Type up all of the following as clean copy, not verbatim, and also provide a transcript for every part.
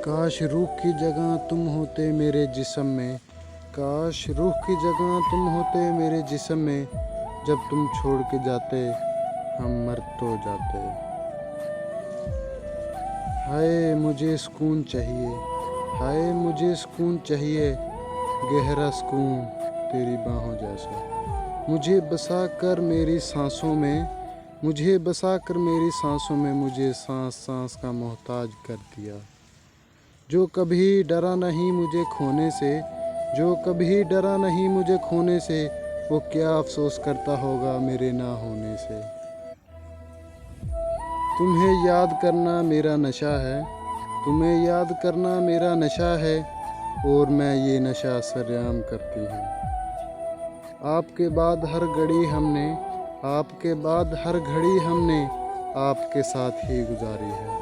کاش روح کی جگہ تم ہوتے میرے جسم میں، کاش روح کی جگہ تم ہوتے میرے جسم میں، جب تم چھوڑ کے جاتے ہم مر تو جاتے۔ ہائے مجھے سکون چاہیے، ہائے مجھے سکون چاہیے، گہرا سکون تیری باہوں جیسا، مجھے بسا کر میری سانسوں میں، مجھے بسا کر میری سانسوں میں، مجھے سانس سانس کا محتاج کر دیا۔ جو کبھی ڈرا نہیں مجھے کھونے سے، جو کبھی ڈرا نہیں مجھے کھونے سے، وہ کیا افسوس کرتا ہوگا میرے نہ ہونے سے۔ تمہیں یاد کرنا میرا نشہ ہے، تمہیں یاد کرنا میرا نشہ ہے، اور میں یہ نشہ سرعام کرتی ہوں۔ آپ کے بعد ہر گھڑی ہم نے، آپ کے بعد ہر گھڑی ہم نے آپ کے ساتھ ہی گزاری ہے۔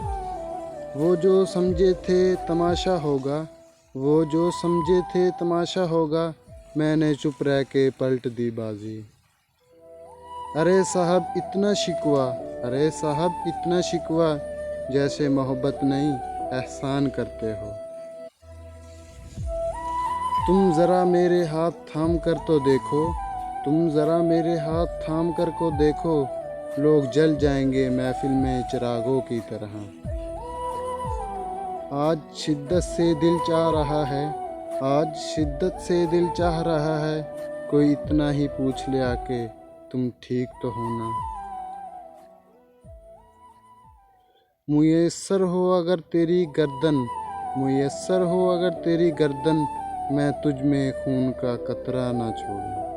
وہ جو سمجھے تھے تماشا ہوگا، وہ جو سمجھے تھے تماشا ہوگا، میں نے چپ رہ کے پلٹ دی بازی۔ ارے صاحب اتنا شکوہ، ارے صاحب اتنا شکوہ، جیسے محبت نہیں احسان کرتے ہو۔ تم ذرا میرے ہاتھ تھام کر تو دیکھو، تم ذرا میرے ہاتھ تھام کر کو دیکھو، لوگ جل جائیں گے محفل میں چراغوں کی طرح۔ آج شدت سے دل چاہ رہا ہے، آج شدت سے دل چاہ رہا ہے، کوئی اتنا ہی پوچھ لے آ کے تم ٹھیک تو ہو نا۔ میسر ہو اگر تیری گردن، میسر ہو اگر تیری گردن، میں تجھ میں خون کا قطرہ نہ چھوڑوں۔